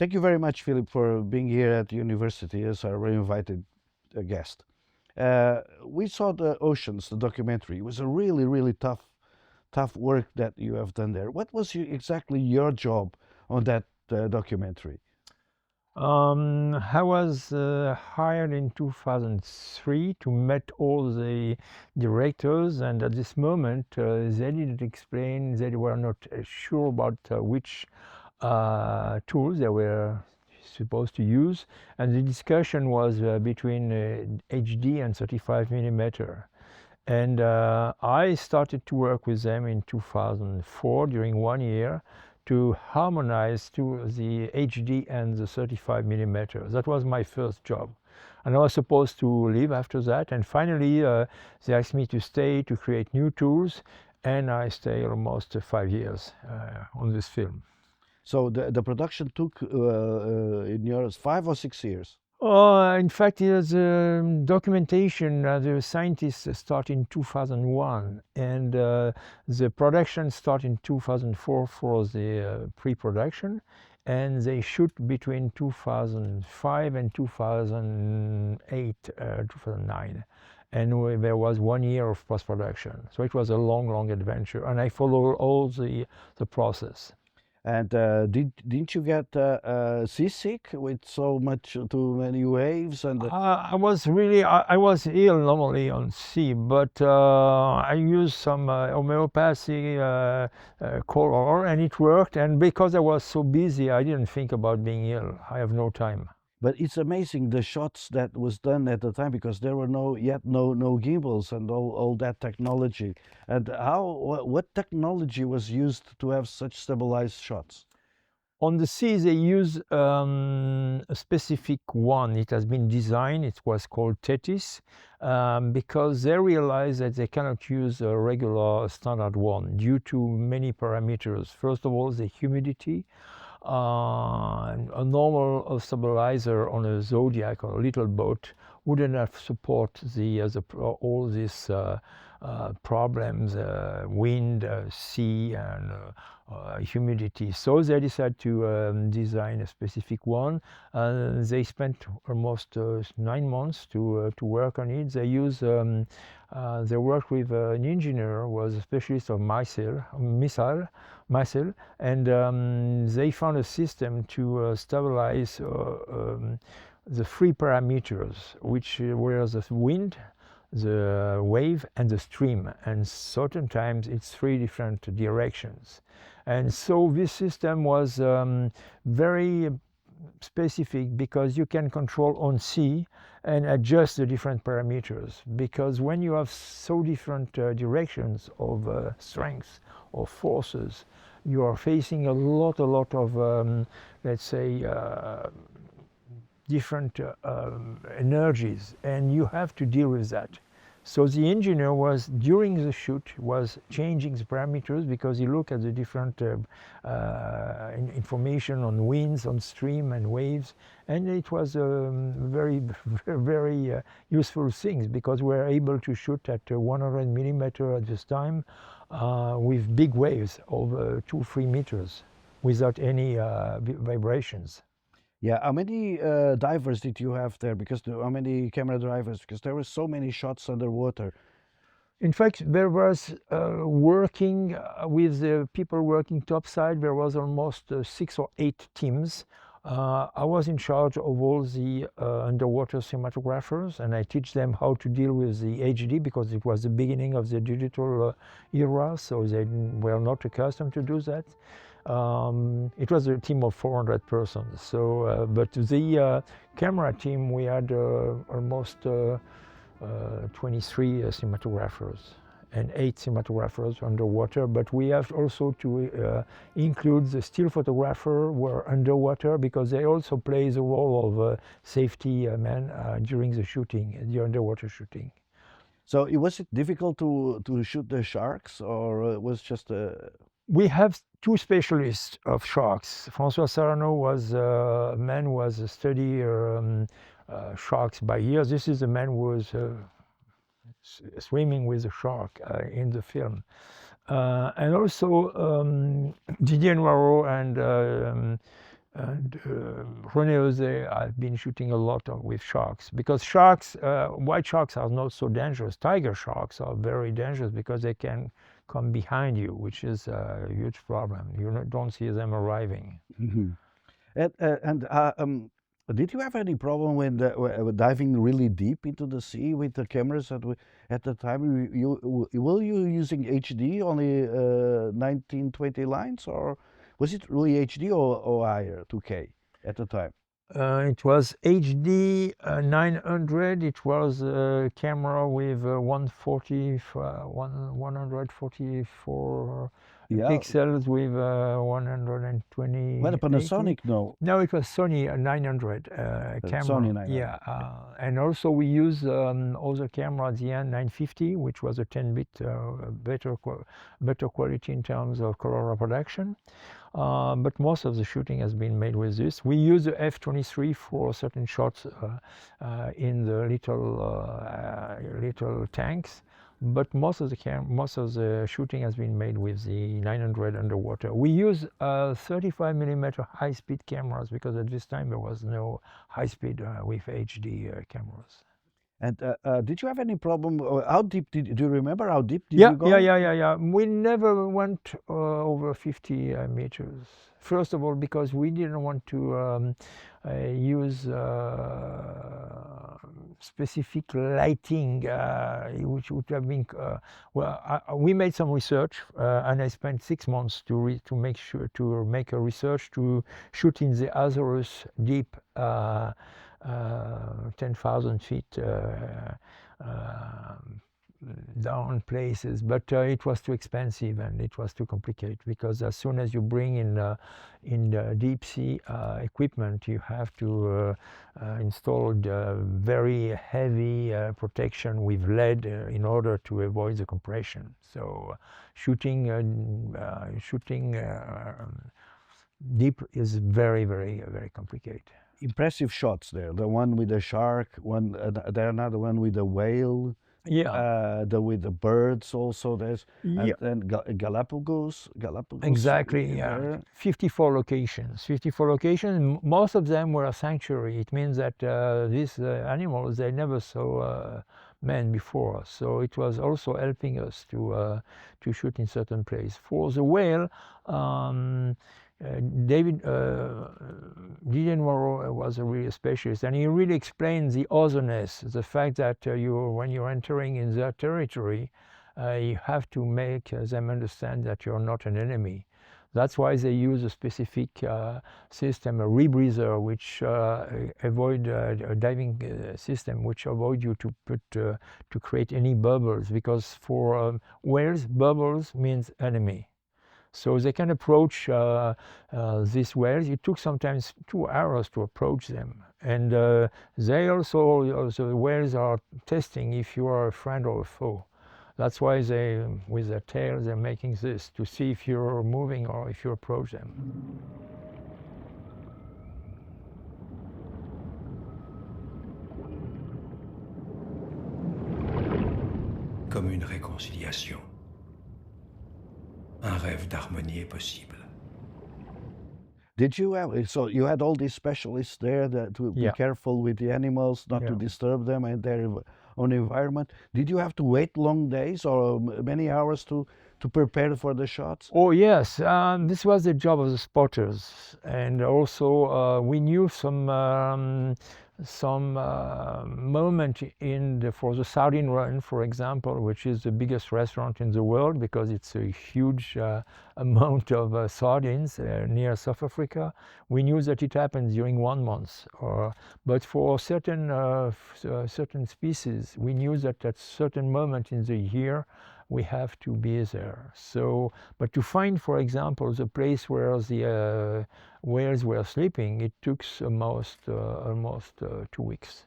Thank you very much, Philip, for being here at the university as our invited guest. We saw the oceans, the documentary. It was a really, really tough work that you have done there. What was exactly your job on that documentary? I was hired in 2003 to meet all the directors, and at this moment they didn't explain, they were not sure about which tools they were supposed to use, and the discussion was between HD and 35 millimeter. And I started to work with them in 2004 during 1 year to harmonize to the HD and the 35 millimeter. That was my first job. And I was supposed to leave after that. And finally, they asked me to stay to create new tools. And I stayed almost 5 years on this film. So the production took in yours 5 or 6 years. In fact, the documentation, the scientists start in 2001, and the production start in 2004 for the pre-production, and they shoot between 2005 and 2008, 2009. And there was 1 year of post-production. So it was a long adventure, and I followed all the process. And didn't you get seasick with so much too many waves and I was ill normally on sea, but I used some homeopathy color and it worked. And because I was so busy, I didn't think about being ill. I have no time. but it's amazing the shots that was done at the time because there were no gimbals and all that technology. And what technology was used to have such stabilized shots? On the sea, they use a specific one. It has been designed. It was called Thetis because they realized that they cannot use a regular standard one due to many parameters. First of all, the humidity. A normal stabilizer on a Zodiac or a little boat wouldn't have support all these problems, wind, sea, and humidity. So they decided to design a specific one. They spent almost 9 months to work on it. They worked with an engineer who was a specialist of missile, and they found a system to stabilize the three parameters, which were the wind, the wave, and the stream. And certain times it's three different directions. And so this system was very specific because you can control on sea and adjust the different parameters, because when you have so different directions of strength or forces, you are facing a lot of let's say different energies, and you have to deal with that. So the engineer was, during the shoot, was changing the parameters because he looked at the different information on winds, on stream and waves, and it was very useful things because we were able to shoot at 100 millimeter at this time with big waves of 2-3 meters without any vibrations. Yeah, how many divers did you have there? Because how many camera drivers? Because there were so many shots underwater. In fact, there was working with the people working topside, there was almost 6 or 8 teams. I was in charge of all the underwater cinematographers, and I teach them how to deal with the HD because it was the beginning of the digital era, so they were not accustomed to do that. It was a team of 400 persons. So, but the camera team, we had almost 23 cinematographers and 8 cinematographers underwater. But we have also to include the still photographer who are underwater because they also play the role of safety men during the shooting, the underwater shooting. So was it difficult to shoot the sharks, or it was just a? We have 2 specialists of sharks. François Sarano was a man who was a study sharks by years. This is a man who was swimming with a shark in the film. And also Didier Noirot and And René Jose, I've been shooting a lot with sharks because sharks, white sharks are not so dangerous. Tiger sharks are very dangerous because they can come behind you, which is a huge problem. You don't see them arriving. Mhm. And did you have any problem when diving really deep into the sea with the cameras at the time? Were you using HD only 1920 lines, or was it really HD or higher 2K at the time? It was HD 900. It was a camera with 144 Yeah, pixels with when a 128. Panasonic, no, No, it was Sony 900 camera. Sony 900. Yeah, and also we use other camera, the N950, which was a 10-bit better quality in terms of color reproduction. But most of the shooting has been made with this. We use the F-23 for certain shots in the little tanks, but most of the shooting has been made with the 900 underwater. We use 35mm high-speed cameras because at this time there was no high-speed with HD cameras. And did you have any problem? How deep do you remember how deep did Yeah, you go? yeah. We never went over 50 meters. First of all, because we didn't want to use specific lighting, which would have been. We made some research, and I spent 6 months to make a research to shoot in the Azores deep, 10,000 feet. Down places, but it was too expensive and it was too complicated because as soon as you bring in the deep sea equipment, you have to install very heavy protection with lead in order to avoid the compression. So shooting deep is very, very, very complicated. Impressive shots there. The one with the shark, there another one with the whale. Yeah. With the birds also. There's Yeah. and Galapagos. Exactly, yeah. There. 54 locations. 54 locations. Most of them were a sanctuary. It means that these animals, they never saw man before. So it was also helping us to shoot in certain place. For the whale, Didier Moreau was a really specialist, and he really explained the otherness, the fact that when you're entering in their territory, you have to make them understand that you're not an enemy. That's why they use a specific system, a rebreather, which avoid a diving system, which avoid you to create any bubbles, because for whales, bubbles means enemy. So they can approach these whales. It took sometimes 2 hours to approach them. And they also, the whales are testing if you are a friend or a foe. That's why they, with their tails, they're making this to see if you're moving or if you approach them. Comme une réconciliation. Un rêve d'harmonie est possible. Did you have, so you had all these specialists there to be Yeah. careful with the animals, not to Yeah. disturb them and their own environment? Did you have to wait long days or many hours to prepare for the shots? Oh yes, this was the job of the spotters, and also we knew some moment for the Sardine Run, for example, which is the biggest restaurant in the world because it's a huge amount of sardines near South Africa. We knew that it happened during 1 month, but for certain species, we knew that at certain moment in the year we have to be there. So, but to find, for example, the place where the whales were sleeping, it took almost 2 weeks.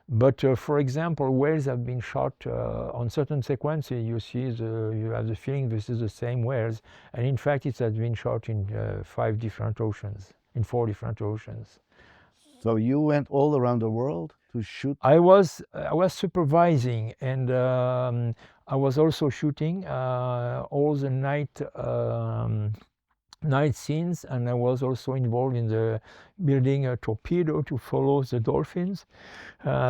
But for example, whales have been shot on certain sequences. You see, you have the feeling this is the same whales, and in fact, it has been shot in 5 different oceans, in 4 different oceans. So you went all around the world to shoot? I was supervising, and I was also shooting all the night scenes, and I was also involved in the building a torpedo to follow the dolphins,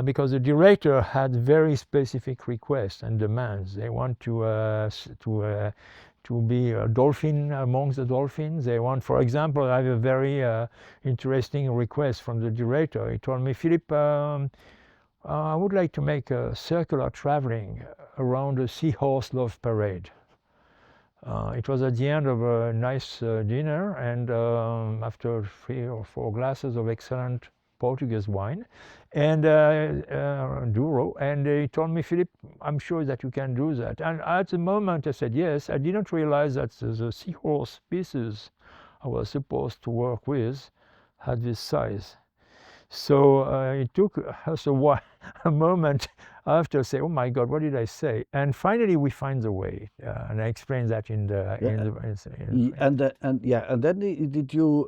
because the director had very specific requests and demands. They want to be a dolphin amongst the dolphins. They want, for example, I have a very interesting request from the director. He told me, Philippe, I would like to make a circular traveling around a seahorse love parade. It was at the end of a nice dinner, and after 3 or 4 glasses of excellent Portuguese wine and Douro, and he told me, Philippe, I'm sure that you can do that. And at the moment I said yes. I didn't realize that the seahorse species I was supposed to work with had this size. So it took us a moment after to say, oh my God, what did I say? And finally we find the way, and I explained that in the. And then did you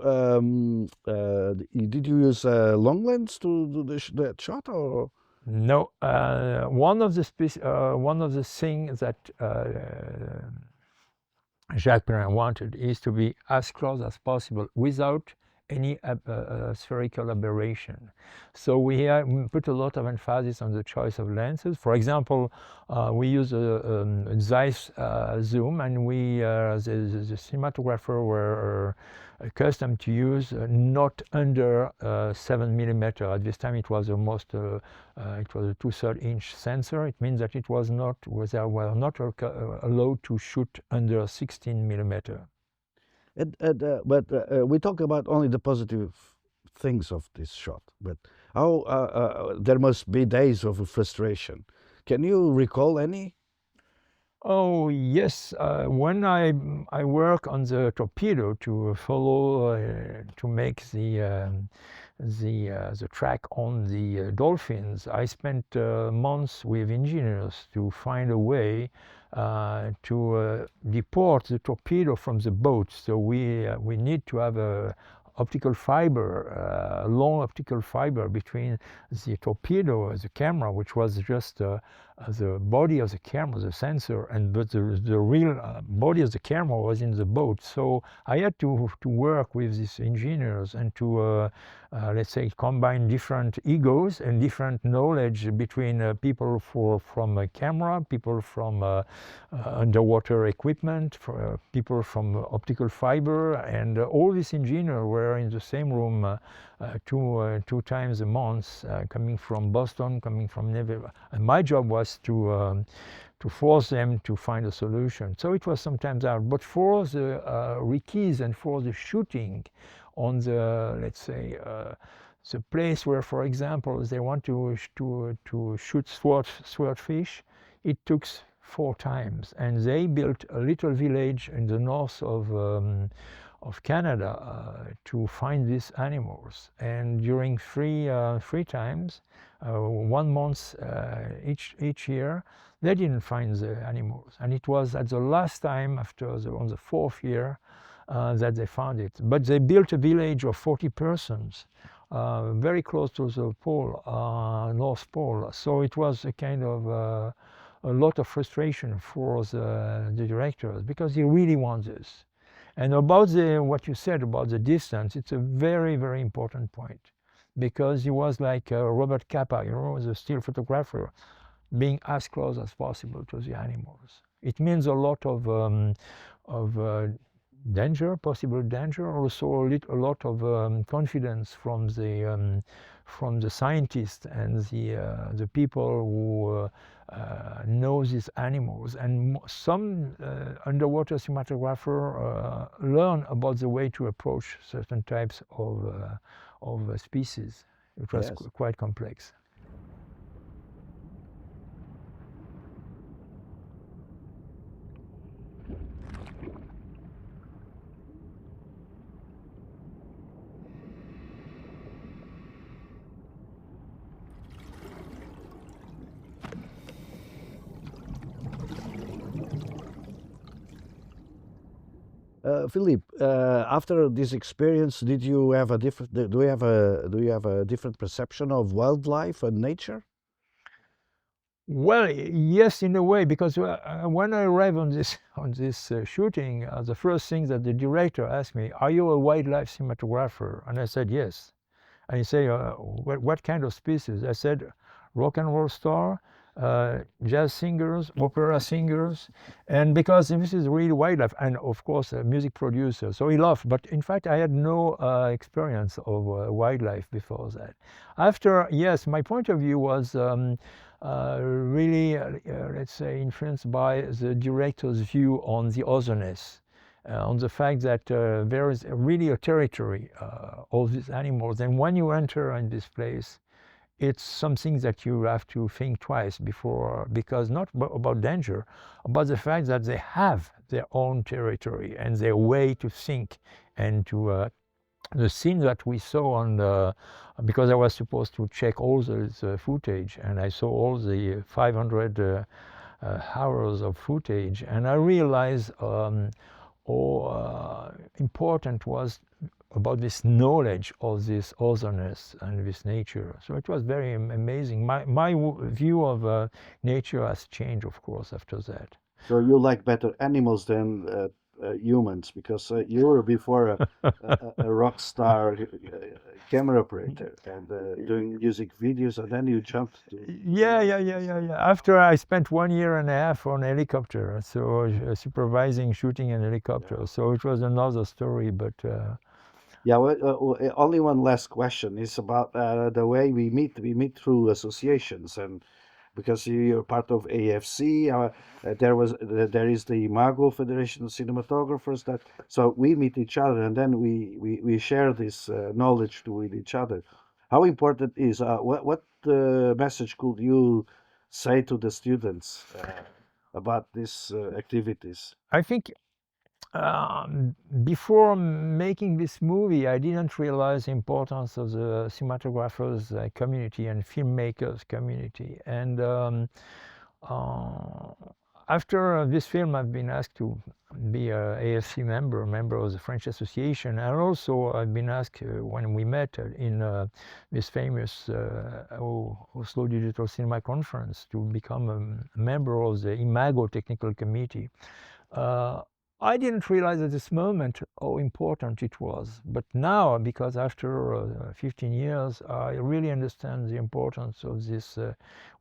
use long lens to do that shot, or? No, one of the things that Jacques Perrin wanted is to be as close as possible without any spherical aberration. So we put a lot of emphasis on the choice of lenses. For example, we use a Zeiss zoom, and the cinematographer were accustomed to use not under 7 millimeter. At this time, it was almost it was a 2/3 inch sensor. It means that it was not allowed to shoot under 16 millimeter. But we talk about only the positive things of this shot. But how there must be days of frustration. Can you recall any? Oh yes, when I work on the torpedo to follow to make the track on the dolphins, I spent months with engineers to find a way to deport the torpedo from the boat. So we need to have a optical fiber, long optical fiber between the torpedo, the camera, which was just the body of the camera, the sensor, but the real body of the camera was in the boat. So I had to work with these engineers and to let's say combine different egos and different knowledge between people from a camera, people from underwater equipment, people from optical fiber, and all these engineers were in the same room 2 times a month, coming from Boston, coming from Nevada. And my job was to force them to find a solution. So it was sometimes hard, but for the reccees and for the shooting on the, let's say, the place where, for example, they want to shoot swordfish, it took 4 times, and they built a little village in the north of Canada to find these animals. And during 3 times, 1 month each year, they didn't find the animals. And it was at the last time, on the 4th year, that they found it. But they built a village of 40 persons, very close to the pole, North Pole. So it was a kind of a lot of frustration for the directors, because he really wants this. And about what you said about the distance, it's a very, very important point, because he was like Robert Capa, the still photographer, being as close as possible to the animals. It means a lot of danger, possible danger, also a lot of confidence from the scientists and the people who know these animals. And some underwater cinematographer learn about the way to approach certain types of species. It was quite complex. Philippe, after this experience, did you have a different? Do you have a different perception of wildlife and nature? Well, yes, in a way, because when I arrived on this shooting, the first thing that the director asked me, "Are you a wildlife cinematographer?" And I said yes. And he said, what kind of species? I said, rock and roll star, jazz singers, opera singers, and because this is really wildlife, and of course a music producer. So he laughed, but in fact I had no experience of wildlife before that. After, yes, my point of view was really, let's say, influenced by the director's view on the otherness. On the fact that there is really a territory of these animals, and when you enter in this place, it's something that you have to think twice before, because not about danger, about the fact that they have their own territory and their way to think and to the scene that we saw on the, because I was supposed to check all the footage, and I saw all the 500 hours of footage, and I realized how important was about this knowledge of this otherness and this nature. So it was very amazing. My view of nature has changed, of course, after that. So you like better animals than humans, because you were before a rock star camera operator and doing music videos, and then you jumped to Yeah. After I spent 1.5 years on helicopter, so supervising shooting in helicopter. Yeah. So it was another story, but Yeah, well, only one last question is about the way we meet. We meet through associations, and because you're part of AFC, there is the Imago Federation of Cinematographers. That so we meet each other, and then we share this knowledge with each other. How important is what message could you say to the students about these activities? I think before making this movie, I didn't realize the importance of the cinematographers community and filmmakers community. And uh, after this film, I've been asked to be a AFC member of the French Association, and also I've been asked when we met in this famous Oslo Digital Cinema Conference to become a member of the Imago Technical Committee. I didn't realize at this moment how important it was, but now, because after 15 years, I really understand the importance of this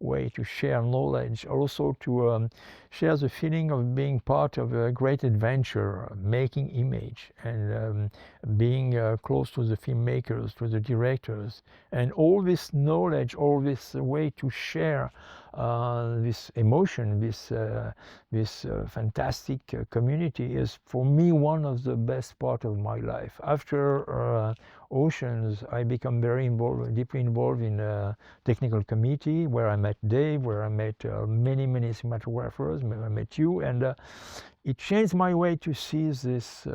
way to share knowledge, also to share the feeling of being part of a great adventure, making image, and being close to the filmmakers, to the directors, and all this knowledge, all this way to share this emotion, this fantastic community is for me one of the best part of my life. After Oceans, I become very deeply involved in a technical committee where I met Dave, where I met many cinematographers, where I met you, and it changed my way to see this,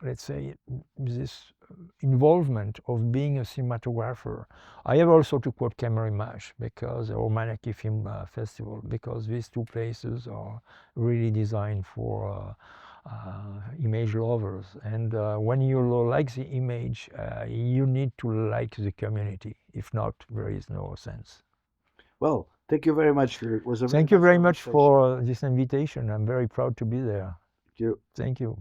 let's say, this involvement of being a cinematographer. I have also to quote Camera Image, because or Manaki Film Festival, because these two places are really designed for image lovers. And when you like the image, you need to like the community. If not, there is no sense. Well, thank you very much. It was a Thank you very much for this invitation. I'm very proud to be there. Thank you. Thank you.